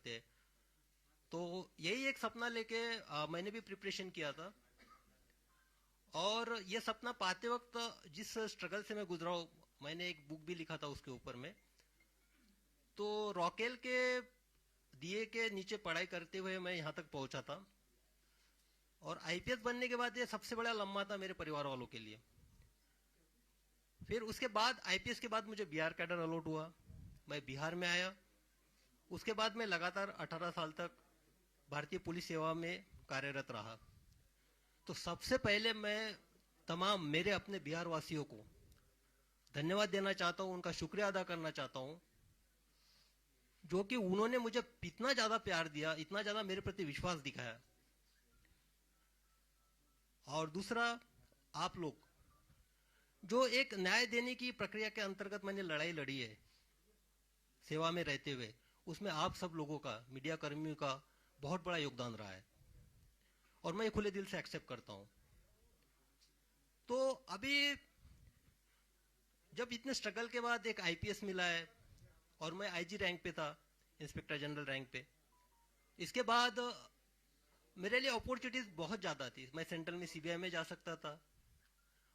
चाहते हैं। तो यही एक सपना लेके मैंने भी प्रिपरेशन किया था। और ये सपना पाते वक्त जिस स्ट्रगल से मैं गुजरा हूं, मैंने एक बुक भी लिखा था उसके ऊपर में। तो रॉकेल के दिए के नीचे पढ़ाई करते हुए मैं यहाँ तक पहुंचा था। और आईपीएस बनने के बाद ये सबसे बड़ा लम्हा था मेरे परिवार वालों के लिए। फिर उसके बाद आईपीएस के बाद मुझे बिहार कैडर अलॉट हुआ, मैं बिहार में आया। उसके बाद मैं लगातार 18 साल तक भारतीय पुलिस सेवा में कार्यरत रहा। तो सबसे पहले मैं तमाम मेरे अपने बिहार वासियों को धन्यवाद देना चाहता हूं, उनका शुक्रिया अदा करना चाहता हूं, जो कि उन्होंने मुझे इतना ज्यादा प्यार दिया, इतना ज्यादा मेरे प्रति विश्वास दिखाया। और दूसरा, आप लोग जो एक न्याय देने की प्रक्रिया के अंतर्गत मैंने लड़ाई लड़ी है सेवा में रहते हुए, उसमें आप सब लोगों का, मीडिया कर्मियों का बहुत बड़ा योगदान रहा है और मैं खुले दिल से एक्सेप्ट करता हूं। तो अभी जब इतने स्ट्रगल के बाद एक आईपीएस मिला है और मैं आईजी रैंक पे था, इंस्पेक्टर जनरल रैंक पे, इसके बाद मेरे लिए अपॉर्चुनिटीज बहुत ज्यादा थी। मैं सेंट्रल में सीबीआई में जा सकता था,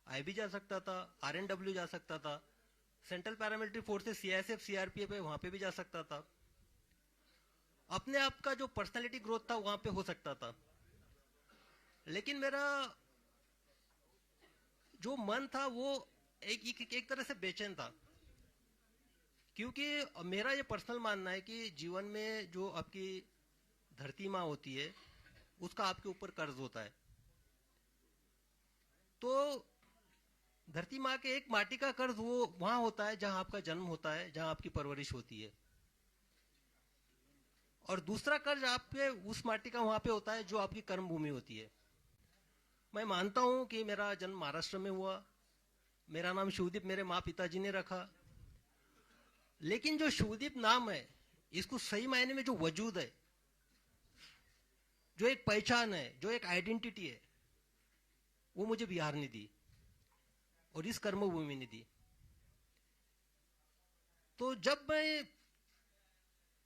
आईबी जा सकता था, आरएनडब्ल्यू जा सकता था, central paramilitary forces CISF CRPF है वहां पे भी जा सकता था। अपने आप का जो पर्सनालिटी ग्रोथ था वहां पे हो सकता था। लेकिन मेरा जो मन था वो एक तरह से बेचैन था, क्योंकि मेरा ये पर्सनल मानना है कि जीवन में जो आपकी धरती माँ होती है उसका आपके ऊपर कर्ज होता है। तो धरती माँ के एक माटी का कर्ज वो वहां होता है जहां आपका जन्म होता है, जहां आपकी परवरिश होती है। और दूसरा कर्ज आपके उस माटी का वहां पे होता है जो आपकी कर्म भूमि होती है। मैं मानता हूं कि मेरा जन्म महाराष्ट्र में हुआ, मेरा नाम शिवदीप मेरे माँ पिताजी ने रखा। लेकिन जो शिवदीप नाम है, इसको सही मायने में जो वजूद है, जो एक पहचान है, जो एक आइडेंटिटी है, वो मुझे बिहार ने दी और इस कर्मभूमि ने दी। तो जब मैं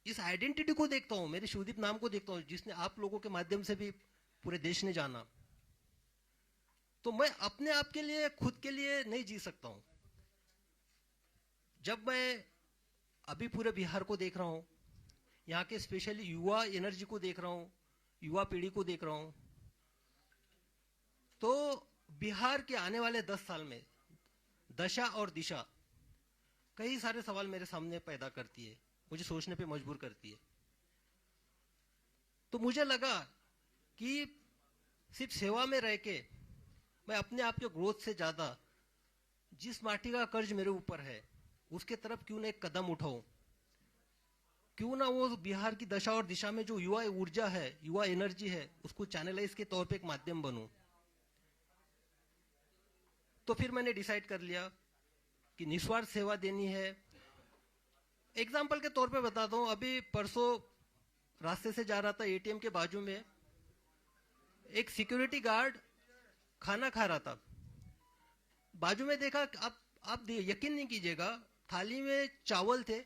इस आइडेंटिटी को देखता हूं, मेरे शिवदीप नाम को देखता हूं, जिसने आप लोगों के माध्यम से भी पूरे देश ने जाना, तो मैं अपने आप के लिए, खुद के लिए नहीं जी सकता हूं। जब मैं अभी पूरे बिहार को देख रहा हूं, यहाँ के स्पेशली युवा एनर्जी को देख रहा हूं, युवा पीढ़ी को देख रहा हूं, तो बिहार के आने वाले 10 साल में दशा और दिशा कई सारे सवाल मेरे सामने पैदा करती है, मुझे सोचने पे मजबूर करती है। तो मुझे लगा कि सिर्फ सेवा में रह के मैं अपने आप के ग्रोथ से ज्यादा जिस माटी का कर्ज मेरे ऊपर है उसके तरफ क्यों ना एक कदम उठाऊं, क्यों ना वो बिहार की दशा और दिशा में जो युवा ऊर्जा है, युवा एनर्जी है, उसको चैनलाइज के तौर पे एक माध्यम बनूं। तो फिर मैंने डिसाइड कर लिया कि निस्वार्थ सेवा देनी है। एग्जाम्पल के तौर पे बताता हूं, अभी परसों रास्ते से जा रहा था, एटीएम के बाजू में एक सिक्योरिटी गार्ड खाना खा रहा था। बाजू में देखा, आप यकीन नहीं कीजिएगा, थाली में चावल थे,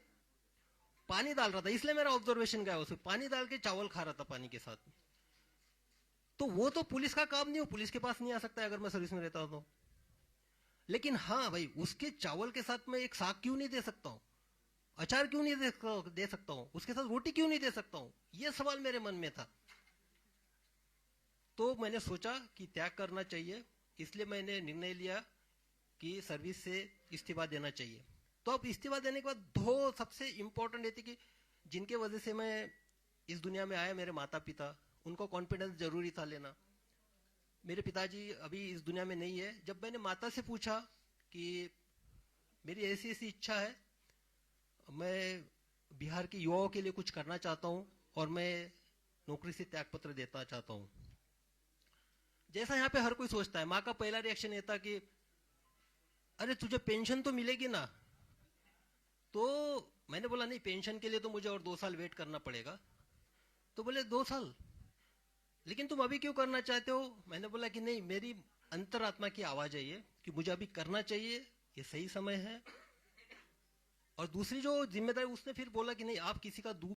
पानी डाल रहा था, इसलिए मेरा ऑब्जर्वेशन गया, उसमें पानी डाल के चावल खा रहा था पानी के साथ। तो वो तो पुलिस का काम नहीं हो, पुलिस के पास नहीं आ सकता है अगर मैं सर्विस में रहता तो। लेकिन हाँ भाई, उसके चावल के साथ मैं एक साग क्यों नहीं दे सकता हूं, अचार क्यों नहीं दे सकता हूं, उसके साथ रोटी क्यों नहीं दे सकता हूं, यह सवाल मेरे मन में था। तो मैंने सोचा कि त्याग करना चाहिए, इसलिए मैंने निर्णय लिया कि सर्विस से इस्तीफा देना चाहिए। तो अब इस्तीफा देने के बाद दो सबसे इंपॉर्टेंट ये थी कि जिनके वजह से मैं इस दुनिया में आया, मेरे माता पिता, उनको कॉन्फिडेंस जरूरी था लेना। मेरे पिताजी अभी इस दुनिया में नहीं है। जब मैंने माता से पूछा कि मेरी ऐसी ऐसी इच्छा है, मैं बिहार के युवाओं के लिए कुछ करना चाहता हूं और मैं नौकरी से त्यागपत्र देना चाहता हूं, जैसा यहाँ पे हर कोई सोचता है, माँ का पहला रिएक्शन ये था कि अरे तुझे पेंशन तो मिलेगी ना। तो मैंने बोला नहीं, पेंशन के लिए तो मुझे और 2 साल वेट करना पड़ेगा। तो बोले 2 साल, लेकिन तुम अभी क्यों करना चाहते हो? मैंने बोला कि नहीं, मेरी अंतरात्मा की आवाज है ये कि मुझे अभी करना चाहिए, ये सही समय है। और दूसरी जो जिम्मेदारी, उसने फिर बोला कि नहीं, आप किसी का दूध